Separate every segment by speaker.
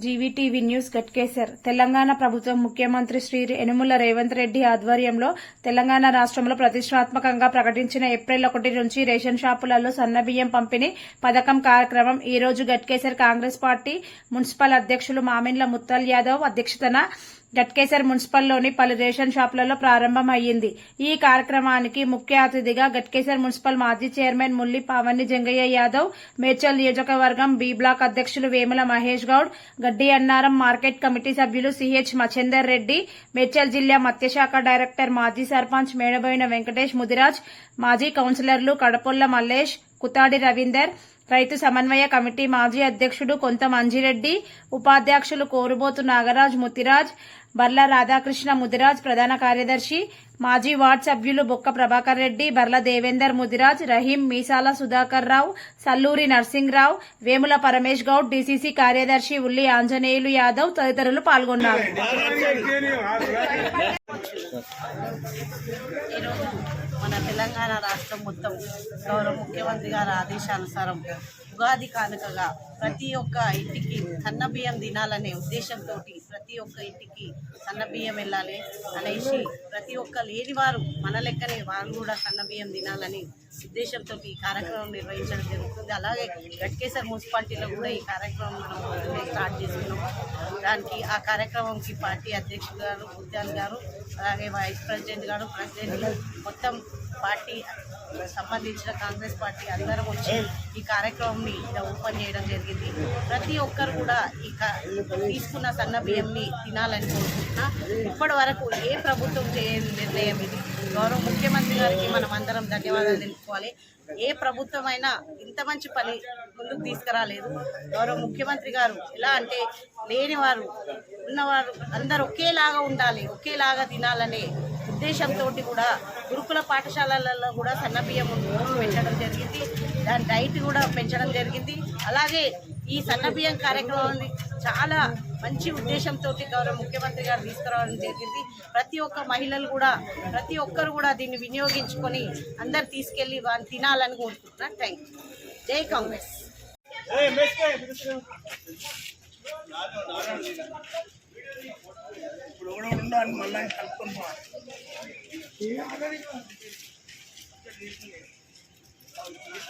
Speaker 1: జీవీటీవీ news Ghatkesar. Telangana ప్రభుత్వం ముఖ్యమంత్రి శ్రీ యనుమల రేవంత్ రెడ్డి ఆధ్వర్యంలో తెలంగాణ రాష్ట్రంలో ప్రతిష్టాత్మకంగా ప్రకటించిన ఏప్రిల్ 1 నుంచి రేషన్ షాపులలో సన్నబియ్యం పంపిణీ పథకం కార్యక్రమం ఈ రోజు గట్కేసర్ కాంగ్రెస్ పార్టీ మున్సిపల్ అధ్యక్షులు మామిండ్ల ముత్తల్ యాదవ్ అధ్యక్షతన గట్కేసర్ మున్సిపల్లోని పలు రేషన్ షాపులలో ప్రారంభమయ్యింది. ఈ కార్యక్రమానికి ముఖ్య అతిథిగా గట్కేసర్ మున్సిపల్ మాజీ చైర్మన్ ముల్లి పావని జంగయ్య యాదవ్, మేడ్చల్ నియోజకవర్గం బి బ్లాక్ అధ్యక్షులు వేముల మహేష్ గౌడ్, గడ్డి అన్నారం మార్కెట్ కమిటీ సభ్యులు సిహెచ్ మచేందర్ రెడ్డి, మేడ్చల్ జిల్లా మత్స్యశాఖ డైరెక్టర్ మాజీ సర్పంచ్ మేడబోయిన వెంకటేష్ ముదిరాజ్, మాజీ కౌన్సిలర్లు కడపొల్ల మల్లేష్, కుతాడి రవీందర్, రైతు సమన్వయ కమిటీ మాజీ అధ్యక్షుడు కొంత మంజిరెడ్డి, ఉపాధ్యక్షులు కోరుబోతు నాగరాజ్ ముతిరాజ్, బర్ల రాధాకృష్ణ ముదిరాజ్, ప్రధాన కార్యదర్శి మాజీ వార్డు సభ్యులు బొక్క ప్రభాకర్ రెడ్డి, బర్ల దేవేందర్ ముదిరాజ్, రహీం, మీసాల సుధాకర్ రావు, సల్లూరి నర్సింగ్రావు, వేముల పరమేష్ గౌడ్, డీసీసీ కార్యదర్శి ఉల్లి ఆంజనేయులు యాదవ్ తదితరులు పాల్గొన్నారు.
Speaker 2: మన తెలంగాణ రాష్ట్రం మొత్తం గౌరవ ముఖ్యమంత్రి గారి ఆదేశానుసారం ఉగాది కానుకగా ప్రతి ఒక్క ఇంటికి సన్నబియ్యం తినాలనే ఉద్దేశంతో ప్రతి ఒక్క ఇంటికి సన్నబియ్యం వెళ్ళాలి అనేసి ప్రతి ఒక్క లేనివారు మన లెక్కనే వాళ్ళు కూడా సన్నబియ్యం తినాలని ఉద్దేశంతో ఈ కార్యక్రమం నిర్వహించడం జరుగుతుంది. అలాగే గట్కేసర్ మున్సిపాలిటీలో కూడా ఈ కార్యక్రమం మనం స్టార్ట్ చేసుకున్నాం. దానికి ఆ కార్యక్రమంకి పార్టీ అధ్యక్షుడు గారు ఉద్యాన్ గారు, అలాగే వైస్ ప్రెసిడెంట్ గారు, ప్రెసిడెంట్, మొత్తం పార్టీ సంబంధించిన కాంగ్రెస్ పార్టీ అందరం వచ్చి ఈ కార్యక్రమంని ఓపెన్ చేయడం జరిగింది. ప్రతి ఒక్కరు కూడా తీసుకున్న సన్న బియ్యంని తినాలని కోరుకుంటున్నా. ఇప్పటి వరకు ఏ ప్రభుత్వం చేయని నిర్ణయం ఇది. గౌరవ ముఖ్యమంత్రి గారికి మనం అందరం ధన్యవాదాలు తెలుపుకోవాలి. ఏ ప్రభుత్వమైనా ఇంత మంచి పని ముందుకు తీసుకురాలేదు. గౌరవ ముఖ్యమంత్రి గారు ఎలా అంటే లేనివారు ఉన్నవారు అందరూ ఒకేలాగా ఉండాలి, ఒకేలాగా తినాలనే ఉద్దేశంతో కూడా గురుకుల పాఠశాలలలో కూడా సన్నబియ్యం పెంచడం జరిగింది. దాని డైట్ కూడా పెంచడం జరిగింది. అలాగే ఈ సన్నబియ్యం కార్యక్రమాన్ని చాలా మంచి ఉద్దేశంతో గౌరవ ముఖ్యమంత్రి గారు తీసుకురావడం జరిగింది. ప్రతి ఒక్క మహిళలు కూడా ప్రతి ఒక్కరు కూడా దీన్ని వినియోగించుకొని అందరు తీసుకెళ్లి వాళ్ళు తినాలని కోరుకుంటున్నారు. Thank you. జై కాంగ్రెస్.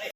Speaker 2: ఇప్పుడు